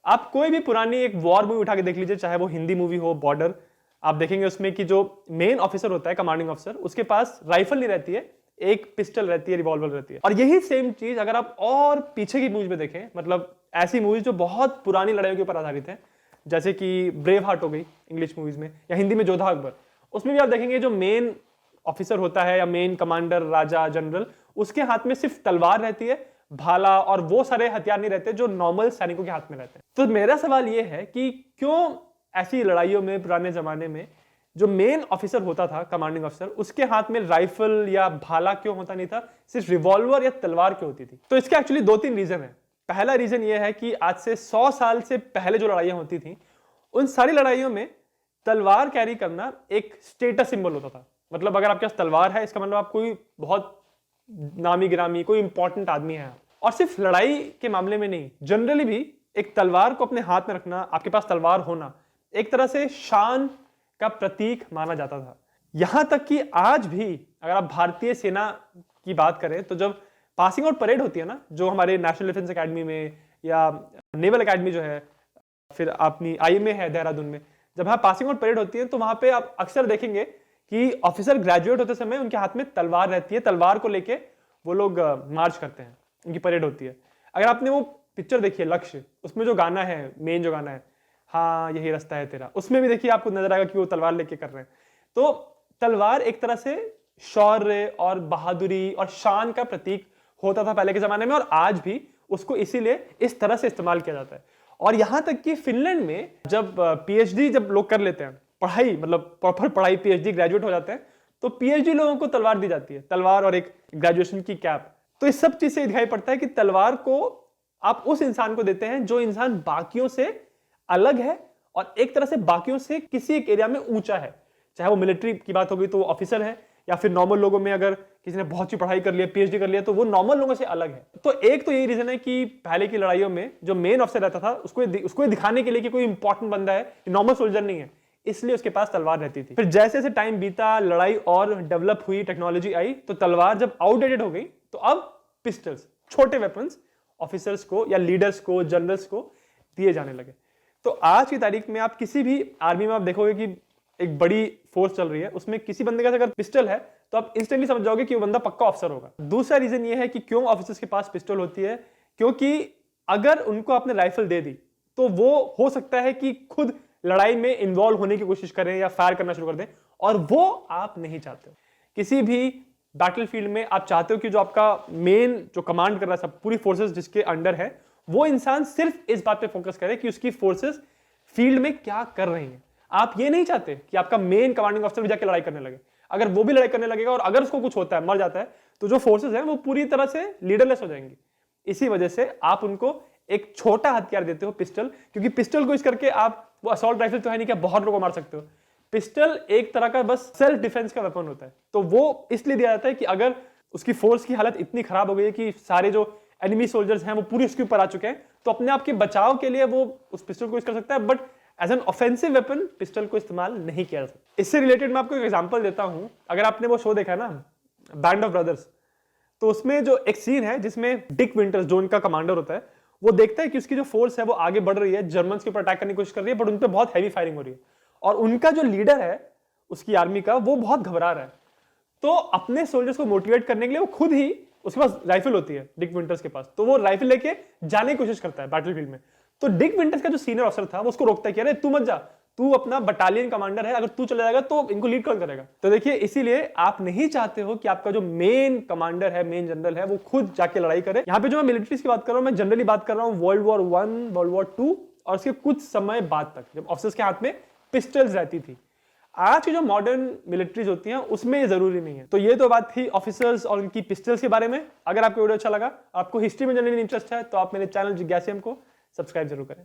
आप कोई भी पुरानी एक वॉर मूवी उठा के देख लीजिए, चाहे वो हिंदी मूवी हो बॉर्डर, आप देखेंगे उसमें कि जो मेन ऑफिसर होता है, कमांडिंग ऑफिसर, उसके पास राइफल नहीं रहती है, एक पिस्टल रहती है, रिवॉल्वर रहती है। और यही सेम चीज अगर आप और पीछे की मूवीज में देखें, मतलब ऐसी मूवीज जो बहुत पुरानी लड़ाइयों के ऊपर आधारित है, जैसे कि ब्रेव हार्ट हो गई इंग्लिश मूवीज में, या हिंदी में जोधा अकबर, उसमें भी आप देखेंगे जो मेन ऑफिसर होता है या मेन कमांडर, राजा, जनरल, उसके हाथ में सिर्फ तलवार रहती है, भाला और वो सारे हथियार नहीं रहते जो नॉर्मल सैनिकों के हाथ में रहते हैं। तो मेरा सवाल ये है कि क्यों ऐसी लड़ाइयों में पुराने जमाने में जो मेन ऑफिसर होता था, कमांडिंग ऑफिसर, उसके हाथ में राइफल या भाला क्यों होता नहीं था, सिर्फ रिवॉल्वर या तलवार क्यों होती थी? तो इसके एक्चुअली 2-3 रीजन है। पहला रीजन ये है कि आज से 100 साल से पहले जो लड़ाइयां होती थी, उन सारी लड़ाइयों में तलवार कैरी करना एक स्टेटस सिंबल होता था। मतलब अगर आपके पास तलवार है, इसका मतलब आप कोई बहुत नामी गिरामी, कोई इंपॉर्टेंट आदमी है। और सिर्फ लड़ाई के मामले में नहीं, जनरली भी एक तलवार को अपने हाथ में रखना, आपके पास तलवार होना, एक तरह से शान का प्रतीक माना जाता था। यहां तक कि आज भी अगर आप भारतीय सेना की बात करें, तो जब पासिंग आउट परेड होती है ना, जो हमारे नेशनल डिफेंस एकेडमी में या नेवल एकेडमी जो है, फिर अपनी आईएमए है देहरादून में, जब वहां पासिंग आउट परेड होती है, तो वहां पे आप अक्सर देखेंगे कि ऑफिसर ग्रेजुएट होते समय उनके हाथ में तलवार रहती है, तलवार को लेके वो लोग मार्च करते हैं, उनकी परेड होती है। अगर आपने वो पिक्चर देखी है लक्ष्य, उसमें जो गाना है, मेन जो गाना है, हाँ यही रास्ता है तेरा, उसमें भी देखिए आपको नजर आएगा कि वो तलवार लेके कर रहे हैं। तो तलवार एक तरह से शौर्य और बहादुरी और शान का प्रतीक होता था पहले के जमाने में, और आज भी उसको इसीलिए इस तरह से इस्तेमाल किया जाता है। और यहां तक कि फिनलैंड में जब पीएचडी जब लोग कर लेते हैं, पढ़ाई मतलब प्रॉपर पढ़ाई, पीएचडी ग्रेजुएट हो जाते हैं, तो पीएचडी लोगों को तलवार दी जाती है, तलवार और एक ग्रेजुएशन की कैप। तो इस सब चीज से दिखाई पड़ता है कि तलवार को आप उस इंसान को देते हैं जो इंसान बाकियों से अलग है और एक तरह से बाकियों से किसी एक एरिया में ऊंचा है। चाहे वो मिलिट्री की बात होगी तो वो ऑफिसर है, या फिर नॉर्मल लोगों में अगर किसी ने बहुत सी पढ़ाई कर लिया, पीएचडी कर लिया, तो वो नॉर्मल लोगों से अलग है। तो एक तो यही रीजन है कि पहले की लड़ाइयों में जो मेन ऑफिसर रहता था, उसको दिखाने के लिए कि कोई इंपॉर्टेंट बंदा है, नॉर्मल सोल्जर नहीं है, इसलिए उसके पास तलवार रहती थी। फिर जैसे जैसे टाइम बीता, लड़ाई और डेवलप हुई, टेक्नोलॉजी आई, तो तलवार जब आउटडेटेड हो गई, तो अब पिस्टल्स, छोटे वेपन्स ऑफिसर्स को या लीडर्स को, जनरल्स को दिए जाने लगे। तो आज की तारीख में आप किसी भी आर्मी में आप देखोगे कि एक बड़ी फोर्स चल रही है, उसमें किसी बंदे का अगर पिस्टल है तो आप इंस्टेंटली समझ जाओगे कि वो बंदा पक्का ऑफिसर होगा। दूसरा रीजन ये है कि क्यों ऑफिसर्स के पास पिस्टल होती है, क्योंकि अगर उनको आपने राइफल दे दी तो वो हो सकता है कि खुद लड़ाई में इन्वॉल्व होने की कोशिश करें या फायर करना शुरू कर दें, और वो आप नहीं चाहते हो। किसी भी बैटलफील्ड में आप चाहते हो कि जो आपका मेन जो कमांड कर रहा है, सब पूरी फोर्सेस जिसके अंडर है, वो इंसान सिर्फ इस बात पे फोकस करे कि उसकी फोर्सेस फील्ड में क्या कर रही हैं। आप ये नहीं चाहते कि आपका मेन कमांडिंग ऑफिसर भी जाके लड़ाई करने लगे। अगर वो भी लड़ाई करने लगेगा और अगर उसको कुछ होता है, मर जाता है, तो जो फोर्सेस हैं वो पूरी तरह से लीडरलेस हो जाएंगी। इसी वजह से आप उनको एक छोटा हथियार देते हो, पिस्टल, क्योंकि पिस्टल को यूज करके आप, वो असॉल्ट राइफल तो है नहीं कि आप बहुत लोगों को मार सकते हो। पिस्टल एक तरह का बस सेल्फ डिफेंस का वेपन होता है। तो वो इसलिए दिया जाता है कि अगर उसकी फोर्स की हालत इतनी खराब हो गई है कि सारे जो एनिमी सोल्जर्स हैं वो पूरी उसके ऊपर आ चुके हैं, तो अपने आप के बचाव के लिए वो उस पिस्टल को यूज कर सकता है, but as an offensive weapon pistol को इस्तेमाल नहीं किया जा सकता। इससे रिलेटेड मैं आपको एक एग्जांपल देता हूं। अगर आपने वो शो देखा है ना, बैंड ऑफ ब्रदर्स, तो उसमें जो एक सीन है जिसमें डिक विंटर्स, जो उनका कमांडर होता है, वो देखता है कि उसकी जो फोर्स है वो आगे बढ़ रही है, जर्मन्स के ऊपर अटैक करने की कोशिश कर रही है, बट उन पर बहुत हैवी फायरिंग हो रही है, और उनका जो लीडर है उसकी आर्मी का, वो बहुत घबरा रहा है। तो अपने सोल्जर्स को मोटिवेट करने के लिए वो खुद ही, उसके पास राइफल होती है डिक विंटर्स के पास, तो वो राइफल लेके जाने की कोशिश करता है बैटलफील्ड में। तो डिक विंटर्स का जो सीनियर ऑफिसर था वो उसको रोकता है कि अरे तू मत जा, तू अपना बटालियन कमांडर है, अगर तू चला जाएगा तो इनको लीड कौन करेगा। तो देखिए, इसीलिए आप नहीं चाहते हो कि आपका जो मेन कमांडर है, मेन जनरल है, वो खुद जाके लड़ाई करे। यहाँ पे जो मैं मिलिट्रीज की बात कर रहा हूँ, मैं जनरली बात कर रहा हूँ वर्ल्ड वॉर 1, वर्ल्ड वॉर 2 और उसके कुछ समय बाद तक, जब ऑफिसर्स के हाथ में पिस्टल्स रहती थी। आज की जो मॉडर्न मिलिट्रीज होती हैं उसमें ये जरूरी नहीं है। तो ये तो बात थी ऑफिसर्स और उनकी पिस्टल्स के बारे में। अगर आपको वीडियो अच्छा लगा, आपको हिस्ट्री में जानने में इंटरेस्ट है, तो आप मेरे चैनल जिज्ञासियम को सब्सक्राइब जरूर करें।